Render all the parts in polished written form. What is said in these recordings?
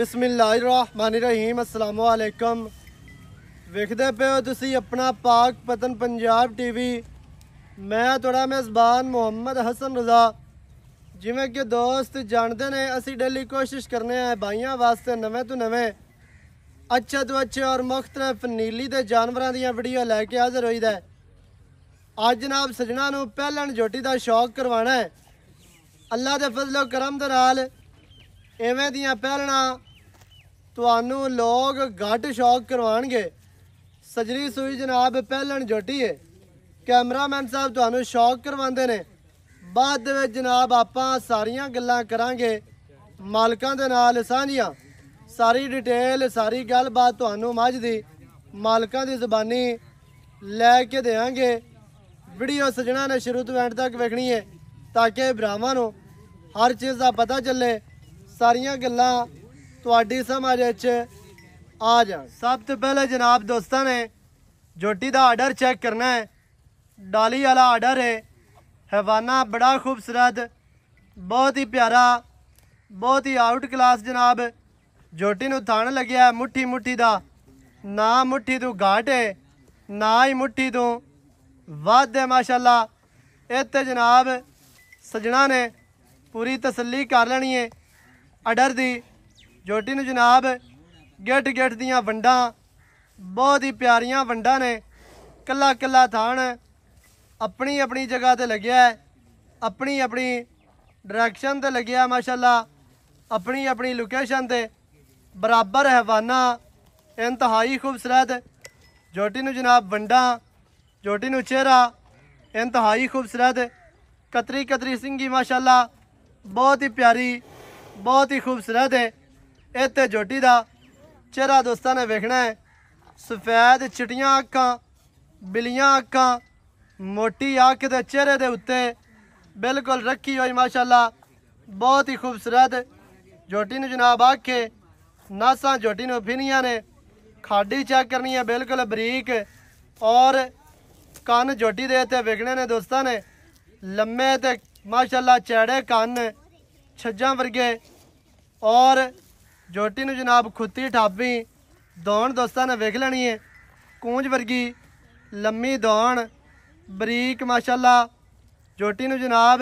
बिस्मिल्लाहिर्रहमानिर्रहीम अस्सलामु अलैकुम। वेखदे पे हो तुसी अपना पाक पतन पंजाब टीवी। मैं थोड़ा मेज़बान मुहम्मद हसन रज़ा। जिमें कि दोस्त जानते ने असी डेली कोशिश करने हैं भाइयों वास्ते नवे तो नवे अच्छे तो अच्छे और मुख्तलिफ नीली के जानवरों दी वीडियो लैके हाजिर होई दा। अज जनाब सजना नूं पहलन झोटी का शौक करवाना है। अल्लाह के फजलो करम दे नाल इवें दियां पहलना तुहानू लोग घट शौक करवाणगे। सजरी सूई जनाब पहलन झोटी है। कैमरामैन साहब तुहानू शौक करवाते ने। बाद दे विच जनाब आपां सारियां गल्लां करांगे मालकां दे नाल सांझियां। सारी डिटेल सारी गलबात तुहानू मझ दी मालकां दी ज़बानी लैके देंगे। वीडियो सजना ने शुरू तो एंड तक वेखनी है ताकि भरावां नू हर चीज़ का पता चले, सारियां गल्लां तुहाडी समझ आ जान। सब तो पहले जनाब दोस्तों ने झोटी का आर्डर चेक करना है। डाली वाला आर्डर है। हैवाना बड़ा खूबसूरत, बहुत ही प्यारा, बहुत ही आउट क्लास जनाब। झोटी नूं थण लग्या है मुट्ठी मुट्ठी का, ना मुट्ठी तो घाट है ना ही मुट्ठी तो वध है माशाल्लाह। इत्ते जनाब सजना ने पूरी तसल्ली कर लेनी है आर्डर दी। झोटी नूं जनाब गिट गिट दियां वंडां बहुत ही प्यारियां वंडां ने। कला कला थान अपनी अपनी जगह ते लग्या है, अपनी अपनी डायरैक्शन ते लग्या माशाल्लाह, अपनी अपनी लोकेशन ते बराबर हैवाना इंतहाई खूबसूरत। झोटी नूं जनाब वंडां, झोटी नूं चेहरा इंतहाई खूबसूरत। कतरी कतरी सिंगी माशाल्लाह बहुत ही प्यारी, बहुत ही खूबसूरत है। इत्ते झोटी का चेहरा दोस्तों ने वेखना है। सफेद चिटियां अखां, बिलियां अखां, मोटी अख के चेहरे के उत्ते बिल्कुल रखी हुई माशाल्लाह बहुत ही खूबसूरत। झोटी नूं जनाब आखे नासा झोटी नूं फिनियां ने। खाडी चेक करनी है बिल्कुल बरीक और कन झोटी दे ते वेखने ने दोस्तों ने लम्मे ते माशाल्लाह चैड़े कन छज्जां वर्गे। और झोटी नूं जनाब खुत्ती ठापी दौड़ दोस्तों ने वेख लेनी है। कूंज वर्गी लम्मी दौड़ बरीक माशाल्लाह। झोटी नूं जनाब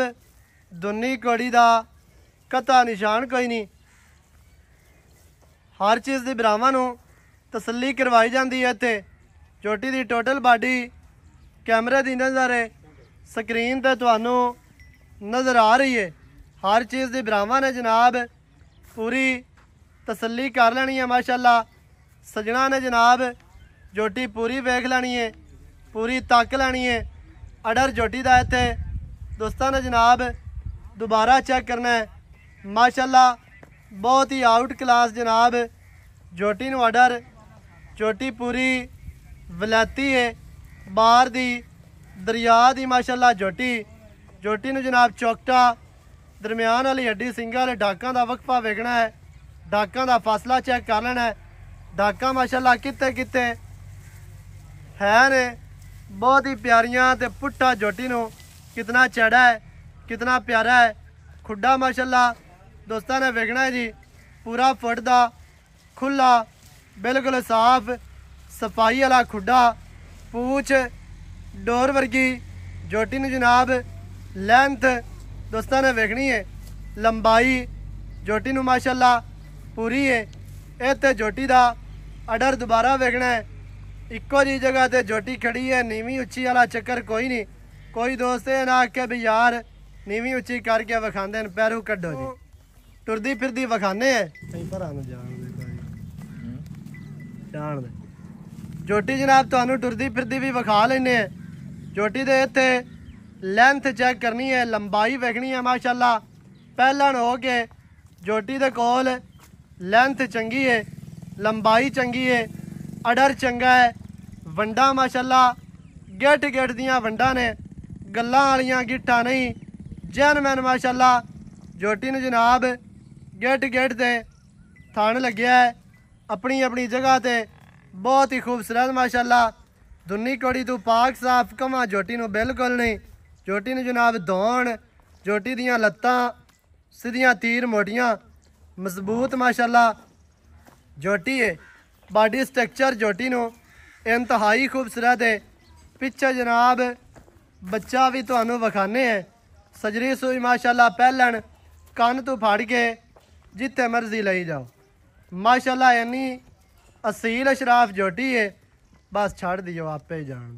दुन्नी कौड़ी का कता निशान कोई नहीं। हर चीज़ की भरावां नूं तसल्ली करवाई जाती है। इत्थे झोटी की टोटल बाडी कैमरे की नज़र स्क्रीन पर तुहानू नज़र आ रही है। हर चीज़ की भरावां ने जनाब पूरी तसल्ली कर लेनी है माशाल्लाह। सजना ने जनाब झोटी पूरी वेख लेनी है, पूरी तक लेनी है। आर्डर झोटी का इत्थे दोस्तों ने जनाब दोबारा चेक करना है माशाल्लाह बहुत ही आउट क्लास जनाब। झोटी नूं आर्डर, झोटी पूरी वलैती है बाहर दी दरिया दी माशाल्लाह झोटी। झोटी नूं जनाब चौकटा दरम्यान वाली हड्डी सिंगा वाले डाकां का वक्फा वेखना है। डाकां का फासला चेक कर लेना है। डाकां माशाल्लाह किते किते है ने बहुत ही प्यारियां ते पुट्ठा झोटी नूं कितना चढ़ा है, कितना प्यारा है। खुड्डा माशाल्लाह दोस्तों ने वेखना है जी पूरा फुट दा खुला बिल्कुल साफ सफाई वाला खुड्डा। पूछ डोर वर्गी झोटी नूं जनाब लेंथ दोस्तों ने वेखनी है। लंबाई झोटी नूं माशाल्लाह पूरी है। इत्ते झोटी का आर्डर दोबारा वेखना है। इक्को जी जगह ते झोटी खड़ी है, नीवी उच्ची वाला चक्कर कोई नहीं। कोई दोस्त ये ना आखे भी यार नीवी उच्ची करके विखाते हैं, पैरों कड्डो जी टुरदी फिरदी विखाने है। जान दे झोटी जनाब तुहानू टुरदी फिरदी भी विखा लेने। झोटी दे इत्थे लेंथ चेक करनी है, लंबाई वेखनी है माशाल्लाह। पहलन हो के झोटी दे कोल लेंथ चंगी है, लंबाई चंगी है, आर्डर चंगा है। वंडा माशाल्लाह गिट गिट दियां वंडा ने, गल्लां वालियां गिट्टां नहीं, जैनमैन माशाल्लाह। झोटी नूं जनाब गिट गिट ते थण लग्या है अपनी अपनी जगह ते बहुत ही खूबसूरत माशाल्लाह। दुन्नी कौड़ी तो पाक साफ कमा झोटी नूं बिल्कुल नहीं। झोटी नूं जनाब दौड़, झोटी दियां लत्तां सीधियां तीर मोटियां मजबूत माशाल्लाह। झोटी है। बॉडी स्ट्रक्चर झोटी नो इंतहाई खूबसूरत है। पिछे जनाब बच्चा भी तुहानू विखाने है। सजरी सूई माशाल्लाह पहलन कन तू फड़ के जिथे मर्जी लई जाओ। माशाल्लाह इन्नी असील अशराफ झोटी है। बस छड़ दियो आपे ही जान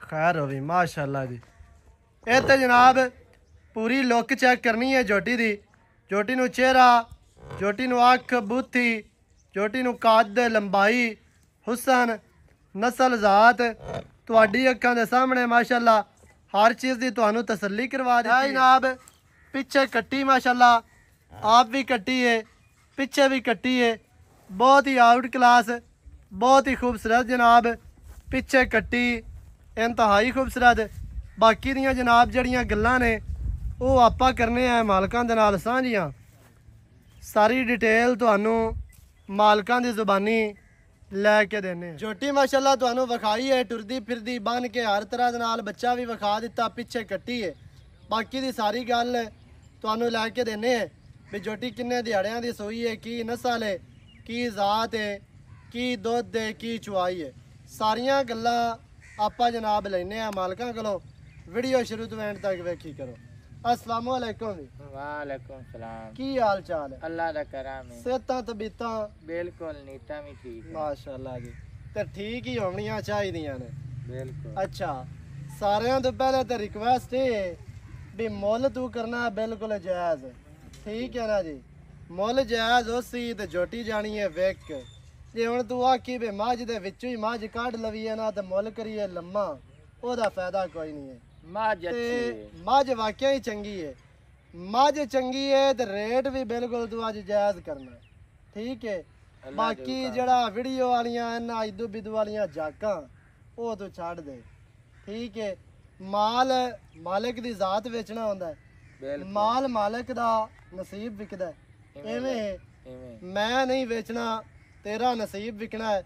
खैर होवी माशाल्लाह जी। ਇਹ ਤੇ जनाब पूरी लुक चेक करनी है झोटी दी। झोटी नू चेहरा, झोटी नू अख, बूथी, झोटी नू कद, लंबाई, हुसन, नस्ल, जात तुहाडी अखां दे सामने माशाल्लाह हर चीज़ दी तुहानू तसल्ली करवा दी जनाब। पिछे कट्टी माशाल्लाह आप भी कट्टी है, पिछे भी कट्टी है। बहुत ही आउट क्लास, बहुत ही खूबसूरत जनाब। पिछे कट्टी इंतहाई खूबसूरत। बाकी दियां जनाब जड़ियां गल्लां ने वो आपां करने आ मालकां दे नाल सांझियां। सारी डिटेल तुहानू मालकां दी जुबानी लैके देने। झोटी माशाल्लाह तुहानू विखाई है टुरदी फिरदी बन के हर तरह दे नाल बच्चा भी विखा दिता। पिछे कट्टी है। बाकी दी सारी गल तुहानू लैके देने है भी झोटी किन्ने दिहाड़ियां दी सूई है, की नस्ल है, की जात है, की दुध है, की चुआई है। सारियां गल्लां आपां जनाब लैने आ मालकां कोलों। वीडियो शुरू तो एंड तक वेखी करो। अस्सलाम वालेकुम जी। वालेकुम सलाम। की हाल चाल है? अल्लाह दा करम है। सेहतां तबीयतां बिल्कुल नीता भी ठीक है। माशाल्लाह जी। ते ठीक ही होणियां चाहिदियां ने। बिल्कुल। अच्छा सारियां तो पहले तो रिक्वेस्ट है भी मुल तू करना बिल्कुल जायज़। ठीक है ना जी। मुल जायज़ होसी ते झोटी जानी है विक। जे हुण तू आखी भी मझ दे विचों ही मझ कढ लवीए ना ते मुल करिए लम्मा, ओहदा फायदा कोई नहीं है। मझ अच्छी है। मझ वाकई ही चंगी है। मझ चंगी है तो रेट भी बिल्कुल तू अज जायज़ करना। ठीक है। बाकी जड़ा वीडियो वालियां इन्ना इदू बिदू वालियां जाकां वो तू छड़ दे। ठीक है। माल मालिक दी जात बेचना होंदा है। माल मालिक दा नसीब विकदा है। इवें मैं नहीं बेचना, तेरा नसीब विकना है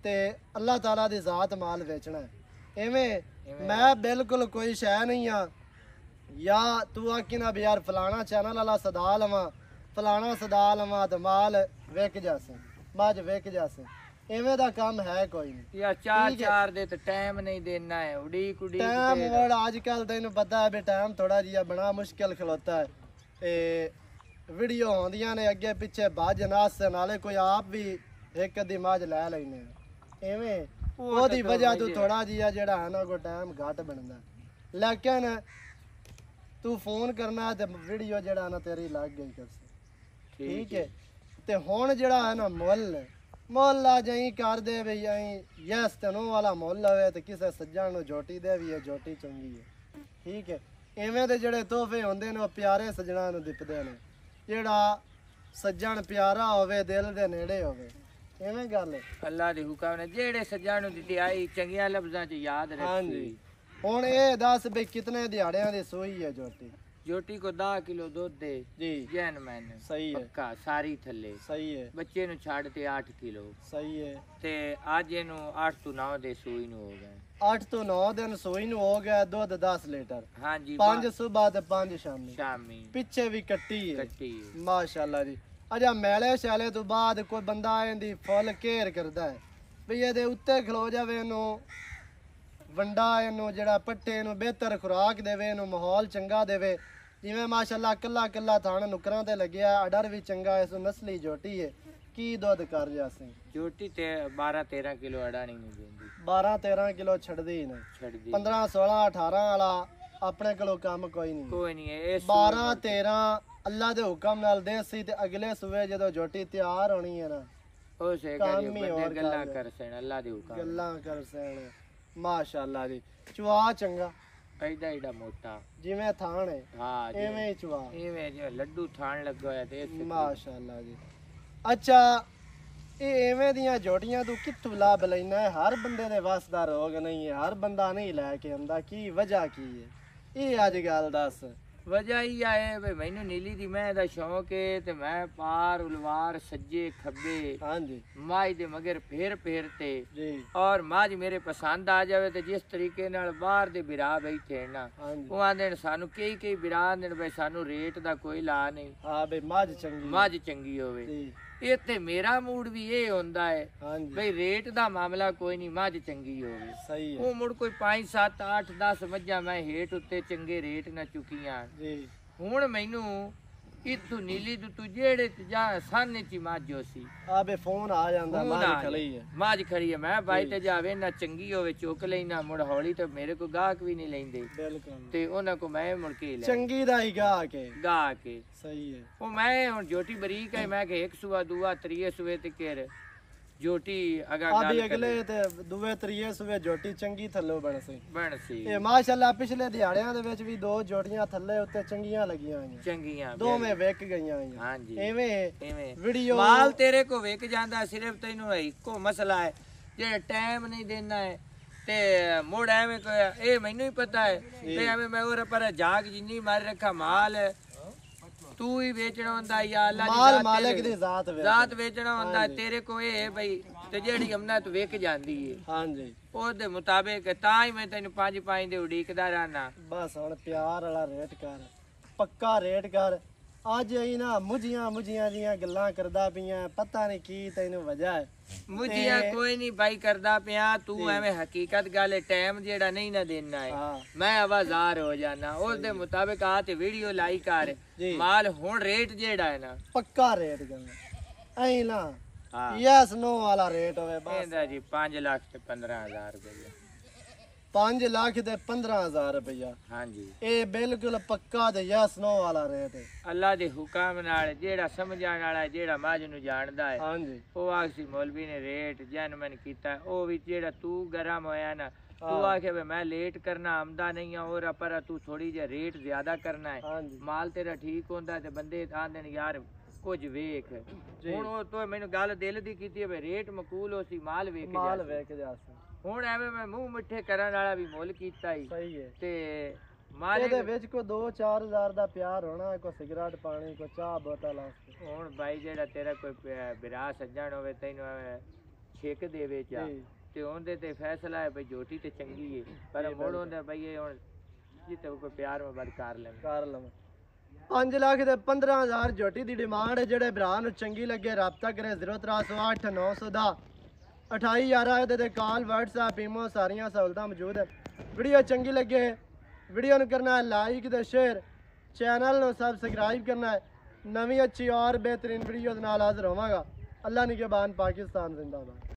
ते अल्लाह ताला दी जात माल बेचना है। इवें मैं बिल्कुल कोई शह नहीं हाँ या तू आखी ना भी यार फलाना चैनल वाला सदा लवां, फलाना सदा लवां तो माल विक जासे, मझ विक जासे। इवें दा काम है कोई नहीं। या चार चार दे तो टाइम नहीं देना है। उड़ीक उड़ीक टाइम वर्ड आजकल तेन पता है भी टाइम थोड़ा जिहा बड़ा मुश्किल खलोता है। ते वीडियो आउंदियां ने अगे पिछे बाज नास नाले कोई आप भी एक अद्धी मझ लै लैने। इवें ओहदी वजह तो थोड़ा जिहा जेड़ा है ना कोई टाइम घट बनदा। लेकिन तू फोन करना ते वीडियो जेड़ा ना तेरी लग गई करसी। ठीक है। ते हुण जेड़ा है ना मुल मुल आ जाई कर दे भी आई यस तनो वाला मुल होवे ते किसे सज्जण नूं झोटी दे भी है, झोटी चंगी है। ठीक है। इवें दे जेड़े तोहफे होंदे ने प्यारे सज्जणां नूं दित्ते ने। जेड़ा सज्जण प्यारा होवे दिल दे नेड़े होवे। इवें गल है। अल्लाह दे हुक्म ने जेड़े सज्जण नूं दित्ती आई चंगियां लफ्ज़ां च याद रखी। हाँ जी। हुण ये दस भी कितने दिहाड़ियां दी सूई है झोटी? झोटी को 10 किलो दूध दे जी जैन मैंने सही है। पक्का सारी थल्ले। सही है। बच्चे नु छाड़ ते 8 किलो। सही है। ते अज इनू 8 तो 9 दे सूई नु हो गए। 8 तो 9 दिन सूई नु हो गया। दूध 10 लीटर। हाँ जी। 5 सुबह ते 5 शामी। शामी पिछे भी कट्टी है। कट्टी है। माशाल्लाह जी। अजा मेले शाले तो बाद कोई बंदा इहदी फुल केयर करदा है भी इहदे उत्ते खलो जावे, इनू वंडा, इनू जेड़ा पट्टे इनू बेहतर खुराक देवे, इनू माहौल चंगा देवे। जिवें माशाल्लाह कल्ला कल्ला थान नुकरां ते लग्या, अडर भी चंगा है। सो नस्ली झोटी है। की दुध कर जासी? झोटी ते 12-13 किलो अड़ा नहीं देंदी। 12-13 किलो छड़दी ही नहीं। छड़ दी 15-16-18 वाला अपने कोलों काम कोई नहीं। कोई नहीं है। 12-13 अल्लाह दे हुक्म नाल देसी ते अगले सुबह जदों झोटी तैयार होनी है ना हो से काम ही बंदे और गल्ला कर कर सैन अल्लाह दे हुक्म। गल्लां कर सैन। माशाल्लाह जी। चुआ चंगा एडा एडा मोटा जिवें थान है हाँ जी। इवें ही चुआ। इवें जो लड्डू थान लगा है ते माशाल्लाह जी। अच्छा ये इवें दियां जोड़ियां तू कित्थों लाभ लैना है? हर बंदे दे वस दा रोग नहीं है, हर बंदा नहीं लैके आंदा। की वजह की है? ये अज गल दस। वजह ही है भाई मैनू नीली दी मैं दा शौक है ते मैं पार उलवा बार सज्जे खब्बे हाँ जी माज दे मगर फेर ते जी और माज मेरे पसंद आ जावे ते जिस तरीके नाल बाहर दे बिरा बैठे ना हाँ जी ਉਹ ਆਂਦੇ ਨੇ ਸਾਨੂੰ ਕਈ ਬਿਰਾ ਆਂਦੇ ਨੇ ਬਈ ਸਾਨੂੰ ਰੇਟ ਦਾ ਕੋਈ ਲਾ ਨਹੀਂ हाँ भाई मझ चंगी ਮੱਝ ਚੰਗੀ ਹੋਵੇ जी ਇਹ ਤੇ ਮੇਰਾ ਮੂਡ ਵੀ ਇਹ ਹੁੰਦਾ ਹੈ हाँ जी ਬਈ ਰੇਟ ਦਾ ਮਾਮਲਾ ਕੋਈ ਨਹੀਂ ਮੱਝ ਚੰਗੀ ਹੋਵੇ सही है ਉਹ ਮੁੜ ਕੋਈ 5 7 8 10 ਮੱਝਾਂ ਮੈਂ ਹੇਠ ਉੱਤੇ ਚੰਗੇ ਰੇਟ ਨਾ ਚੁੱਕੀਆਂ जी ਹੁਣ ਮੈਨੂੰ ਇਤੋਂ ਨੀਲੀ ਤੂੰ ਜਿਹੜੇ ਤੇ ਜਾ ਸਾਨੇ ਚ ਮੱਝ ਸੀ आबे फोन आ जांदा मझ खड़ी है ਮੱਝ ਖੜੀ ਹੈ ਮੈਂ ਬਾਈ ਤੇ ਜਾਵੇ ਨਾ ਚੰਗੀ ਹੋਵੇ ਚੁੱਕ ਲੈਣਾ ਮੁੜ ਹੌਲੀ ਤੇ ਮੇਰੇ ਕੋ ਗਾਹਕ ਵੀ ਨਹੀਂ ਲੈਂਦੇ बिल्कुल ਤੇ ਉਹਨਾਂ ਕੋ ਮੈਂ ਮੁੜ ਕੇ ਲੈ चंगी दा ही गा के ਗਾ ਕੇ सही है ਉਹ ਮੈਂ ਹੁਣ ਜੋਟੀ ਬਰੀਕ ਹੈ ਮੈਂ ਕਿ ਇੱਕ ਸੂਆ ਦੂਆ ਤਰੀਏ ਸੂਏ ਤੇ केर ਜੋਟੀ ਅਗਾ अभी ਗੱਲ अगले ते दुवे त्रिये सुबह जोटी चंगी थल्लो बन सी ਬਣ ਸੀ ਇਹ ਮਾਸ਼ਾਅੱਲਾ ਪਿਛਲੇ ਦਿਹਾੜਿਆਂ ਦੇ ਵਿੱਚ ਵੀ ਦੋ ਜੋਟੀਆਂ ਥੱਲੇ ਉੱਤੇ ਚੰਗੀਆਂ ਲੱਗੀਆਂ ਹੋਈਆਂ ਚੰਗੀਆਂ ਦੋਵੇਂ ਵਿਕ ਗਈਆਂ ਹੋਈਆਂ ਹਾਂਜੀ ਐਵੇਂ ਐਵੇਂ ਵੀਡੀਓ ਮਾਲ ਤੇਰੇ ਕੋ ਵਿਕ ਜਾਂਦਾ ਸਿਰਫ ਤੈਨੂੰ ਇੱਕੋ ਮਸਲਾ ਹੈ ਜਿਹੜਾ ਟਾਈਮ ਨਹੀਂ ਦੇਣਾ ਹੈ ਤੇ ਮੋੜ ਐਵੇਂ ਕੋਈ ਇਹ ਮੈਨੂੰ ਹੀ ਪਤਾ ਹੈ ਤੇ ਐਵੇਂ ਮੈਂ ਉਹ ਪਰ ਜਾਗ ਜਿੰਨੀ ਮਾਰ ਰੱਖਾ ਮਾਲ ਤੂੰ ਹੀ ਵੇਚਣਾ ਹੁੰਦਾ ਜਾਂ ਅੱਲਾ ਦੀ ਮਾਲ ਜ਼ਾਤ ਮਾਲਕ ਤੇਰੇ- ਦੀ ਜ਼ਾਤ ਵੇ ਜ਼ਾਤ ਵੇਚਣਾ ਹੁੰਦਾ ਤੇਰੇ ਕੋ ਇਹ ਹੈ ਬਈ ਤੇ ਜਿਹੜੀ ਅਮਨਤ ਵਿਕ ਜਾਂਦੀ ਹੈ ਹਾਂਜੀ ਉਹਦੇ ਮੁਤਾਬਿਕ ਤਾਂ ਹੀ ਮੈਂ ਤੈਨੂੰ 5 ਦੇ ਉਡੀਕਦਾ ਰਹਿਣਾ ਬਸ ਹੁਣ ਪਿਆਰ ਵਾਲਾ ਰੇਟ ਕਰ ਪੱਕਾ ਰੇਟ ਕਰ ਅੱਜ ਅਸੀਂ ਨਾ ਮੁਝੀਆਂ ਦੀਆਂ ਗੱਲਾਂ ਕਰਦਾ ਪਈਆਂ ਪਤਾ ਨਹੀਂ ਕੀ ਤੈਨੂੰ ਵਜ੍ਹਾ ਹੈ ਮੁਝਿਆ ਕੋਈ ਨਹੀਂ ਬਾਈ ਕਰਦਾ ਪਿਆ ਤੂੰ ਐਵੇਂ ਹਕੀਕਤ ਗੱਲ ਟਾਈਮ ਜਿਹੜਾ ਨਹੀਂ ਨਾ ਦੇਣਾ ਹੈ ਹਾਂ ਮੈਂ ਆਵਾਜ਼ਾਰ ਹੋ ਜਾਣਾ ਉਸ ਦੇ ਮੁਤਾਬਿਕ ਆ ਤੇ ਵੀਡੀਓ ਲਾਈਕ ਕਰ ਜੀ। ਮਾਲ ਹੁਣ ਰੇਟ ਜਿਹੜਾ ਹੈ ਨਾ ਪੱਕਾ ਰੇਟ ਕਰਨਾ ਐਂ ਨਾ ਹਾਂ ਯੈਸ ਨੋ ਵਾਲਾ ਰੇਟ ਹੋਵੇ ਬਸ ਇਹਦਾ ਜੀ 5 ਲੱਖ ਤੇ 15,000 ਰੁਪਏ 5 ਲੱਖ ਤੇ 15,000 ਰੁਪਇਆ ਹਾਂਜੀ ਇਹ ਬਿਲਕੁਲ ਪੱਕਾ ਤੇ ਯੈਸ ਨੋ ਵਾਲਾ ਰੇਟ ਹੈ ਅੱਲਾ ਦੇ ਹੁਕਮ ਨਾਲ ਜਿਹੜਾ ਸਮਝਣ ਵਾਲਾ ਜਿਹੜਾ ਮਾਝ ਨੂੰ ਜਾਣਦਾ ਹੈ ਹਾਂਜੀ ਉਹ ਆਖੀ ਮੌਲਵੀ ਨੇ ਰੇਟ ਜਨਮਨ ਕੀਤਾ ਉਹ ਵੀ ਜਿਹੜਾ ਤੂੰ ਗਰਮ ਹੋਇਆ ਨਾ ਤੂੰ ਆਖੇ ਵੀ ਮੈਂ ਲੇਟ ਕਰਨਾ ਆਮਦਾ ਨਹੀਂ ਆ और ਪਰ ਤੂੰ ਥੋੜੀ ਜਿਹਾ ਰੇਟ ਜ਼ਿਆਦਾ ਕਰਨਾ ਹੈ ਹਾਂਜੀ ਮਾਲ ਤੇਰਾ ਠੀਕ ਹੁੰਦਾ ਤੇ ਬੰਦੇ ਆਂਦੇ ਨੇ ਯਾਰ ਕੁਝ ਵੇਖ ਹੁਣ ਉਹ ਤੋਂ ਮੈਨੂੰ ਗੱਲ ਦਿਲ ਦੀ ਕੀਤੀ ਹੈ ਰੇਟ ਮਕੂਲ ਹੋ ਸੀ ਮਾਲ ਵੇਖ ਮਾਲ ਜਾ ਵੇਖ ਜਾ ਸੀ ਹੁਣ ਐਵੇਂ ਮੈਂ ਮੂੰਹ ਮਿੱਠੇ ਕਰਨ ਵਾਲਾ ਵੀ ਮੁੱਲ ਕੀਤਾ ਹੀ ਸਹੀ ਹੈ ਤੇ ਮਾਲ ਇਹਦੇ ਵਿੱਚ ਕੋ 2-4 ਦਾ ਪਿਆਰ ਹੋਣਾ ਕੋ ਸਿਗਰਟ ਪਾਣੀ ਕੋ ਚਾਹ ਬੋਤਲ ਵਾਸਤੇ ਹੁਣ ਬਾਈ ਜਿਹੜਾ ਤੇਰਾ ਕੋਈ ਬਿਰਾ ਸੱਜਣ ਹੋਵੇ ਤੈਨੂੰ ਛੇਕ ਦੇਵੇ ਚਾ ਜੀ ਤੇ ਉਹਦੇ ਤੇ ਫੈਸਲਾ ਹੈ ਬਈ ਜੋਟੀ ਤੇ ਚੰਗੀ ਹੈ ਪਰ ਮੁੜ ਹੁੰਦਾ ਬਈ ਇਹ ਹੁਣ ਜਿੱਤੇ ਕੋਈ ਪਿਆਰ ਮੁਹੱਬਤ ਕਰ ਲੈ ਕਰ ਲਵਾਂ 5 ਲੱਖ ਤੇ 15,000 ਜੋਟੀ ਦੀ ਡਿਮਾਂਡ ਹੈ ਜਿਹੜੇ ਭਰਾ ਨੂੰ ਚੰਗੀ ਲੱਗੇ ਰਾਬਤਾ ਕਰੇ 0308 900 ਦਾ 2811 ਇਹਦੇ ਤੇ ਕਾਲ WhatsApp ਈਮੋ ਸਾਰੀਆਂ ਸਹੂਲਤਾਂ ਮੌਜੂਦ ਹੈ ਵੀਡੀਓ ਚੰਗੀ ਲੱਗੇ ਵੀਡੀਓ ਨੂੰ ਕਰਨਾ ਹੈ ਲਾਈਕ ਤੇ ਸ਼ੇਅਰ ਚੈਨਲ ਨੂੰ ਸਬਸਕ੍ਰਾਈਬ ਕਰਨਾ ਹੈ ਨਵੀਂ ਅੱਛੀ ਔਰ ਬਿਹਤਰੀਨ ਵੀਡੀਓ ਦੇ ਨਾਲ ਹਾਜ਼ਰ ਹੋਵਾਂਗਾ ਅੱਲਾ ਨਿਗਹਿਬਾਨ ਪਾਕਿस्तान जिंदाबाद।